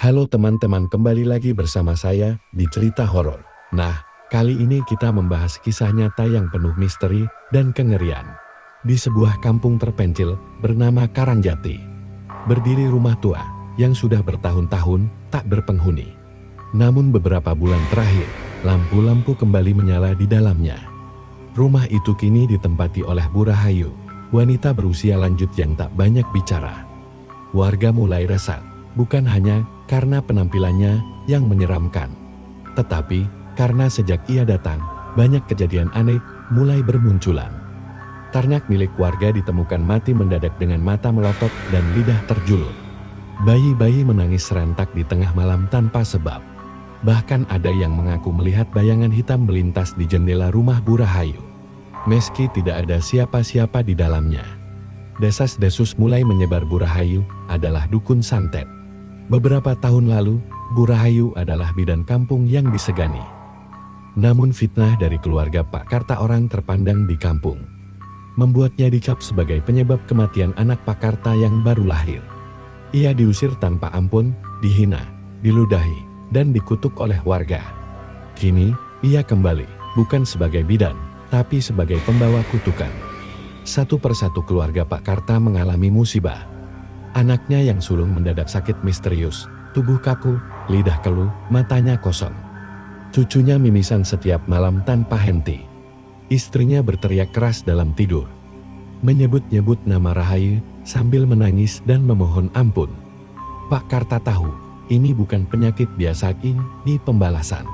Halo teman-teman, kembali lagi bersama saya di cerita horor. Nah, kali ini kita membahas kisah nyata yang penuh misteri dan kengerian. Di sebuah kampung terpencil bernama Karangjati, berdiri rumah tua yang sudah bertahun-tahun tak berpenghuni. Namun beberapa bulan terakhir, lampu-lampu kembali menyala di dalamnya. Rumah itu kini ditempati oleh Bu Rahayu, wanita berusia lanjut yang tak banyak bicara. Warga mulai resah, bukan hanya karena penampilannya yang menyeramkan, tetapi karena sejak ia datang, banyak kejadian aneh mulai bermunculan. Ternak milik warga ditemukan mati mendadak dengan mata melotot dan lidah terjulur. Bayi-bayi menangis serentak di tengah malam tanpa sebab. Bahkan ada yang mengaku melihat bayangan hitam melintas di jendela rumah Bu Rahayu, meski tidak ada siapa-siapa di dalamnya. Desas-desus mulai menyebar Bu Rahayu adalah dukun santet. Beberapa tahun lalu, Bu Rahayu adalah bidan kampung yang disegani. Namun fitnah dari keluarga Pak Karta, orang terpandang di kampung, membuatnya dicap sebagai penyebab kematian anak Pak Karta yang baru lahir. Ia diusir tanpa ampun, dihina, diludahi, dan dikutuk oleh warga. Kini, ia kembali, bukan sebagai bidan, tapi sebagai pembawa kutukan. Satu persatu keluarga Pak Karta mengalami musibah. Anaknya yang sulung mendadak sakit misterius, tubuh kaku, lidah keluh, matanya kosong. Cucunya mimisan setiap malam tanpa henti. Istrinya berteriak keras dalam tidur, menyebut-nyebut nama Rahayu sambil menangis dan memohon ampun. Pak Karta tahu, ini bukan penyakit biasa, ini pembalasan.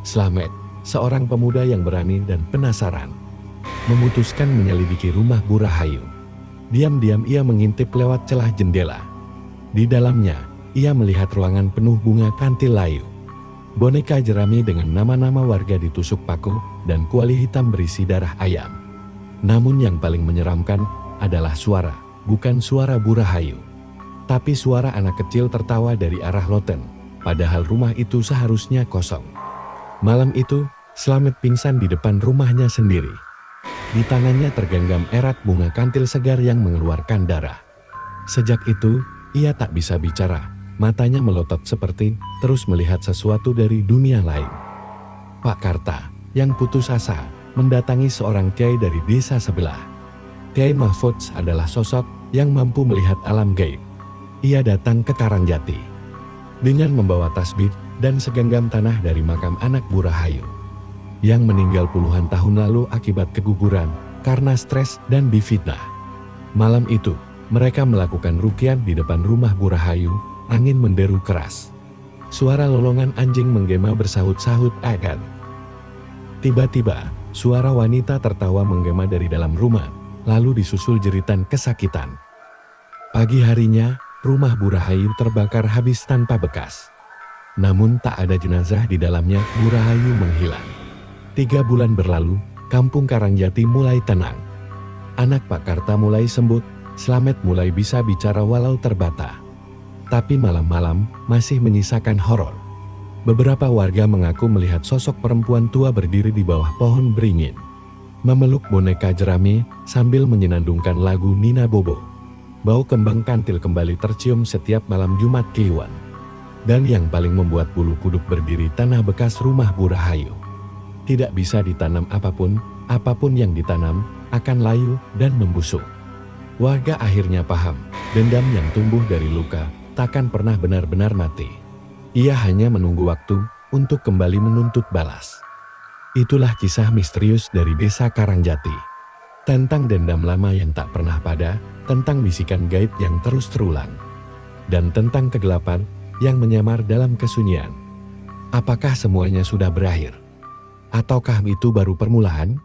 Slamet, seorang pemuda yang berani dan penasaran, memutuskan menyelidiki rumah Bu Rahayu. Diam-diam ia mengintip lewat celah jendela. Di dalamnya, ia melihat ruangan penuh bunga kantil layu. Boneka jerami dengan nama-nama warga ditusuk paku dan kuali hitam berisi darah ayam. Namun yang paling menyeramkan adalah suara, bukan suara Bu Rahayu, tapi suara anak kecil tertawa dari arah loten, padahal rumah itu seharusnya kosong. Malam itu, Slamet pingsan di depan rumahnya sendiri. Di tangannya tergenggam erat bunga kantil segar yang mengeluarkan darah. Sejak itu, ia tak bisa bicara, matanya melotot seperti terus melihat sesuatu dari dunia lain. Pak Karta, yang putus asa, mendatangi seorang kiai dari desa sebelah. Kiai Mahfudz adalah sosok yang mampu melihat alam gaib. Ia datang ke Karangjati dengan membawa tasbih dan segenggam tanah dari makam anak Bu Rahayu yang meninggal puluhan tahun lalu akibat keguguran karena stres dan difitnah. Malam itu, mereka melakukan ruqyah di depan rumah Bu Rahayu. Angin menderu keras. Suara lolongan anjing menggema bersahut-sahut agan. Tiba-tiba, suara wanita tertawa menggema dari dalam rumah, lalu disusul jeritan kesakitan. Pagi harinya, rumah Bu Rahayu terbakar habis tanpa bekas. Namun tak ada jenazah di dalamnya. Bu Rahayu menghilang. 3 bulan berlalu, kampung Karangjati mulai tenang. Anak Pak Karta mulai sembuh, Slamet mulai bisa bicara walau terbata. Tapi malam-malam masih menyisakan horor. Beberapa warga mengaku melihat sosok perempuan tua berdiri di bawah pohon beringin, memeluk boneka jerami sambil menyenandungkan lagu Nina Bobo. Bau kembang kantil kembali tercium setiap malam Jumat Kliwon. Dan yang paling membuat bulu kuduk berdiri, tanah bekas rumah Bu Rahayu. Tidak bisa ditanam apapun, apapun yang ditanam akan layu dan membusuk. Warga akhirnya paham, dendam yang tumbuh dari luka takkan pernah benar-benar mati. Ia hanya menunggu waktu untuk kembali menuntut balas. Itulah kisah misterius dari desa Karangjati. Tentang dendam lama yang tak pernah pada, tentang bisikan gaib yang terus terulang, dan tentang kegelapan yang menyamar dalam kesunyian. Apakah semuanya sudah berakhir? Ataukah itu baru permulaan?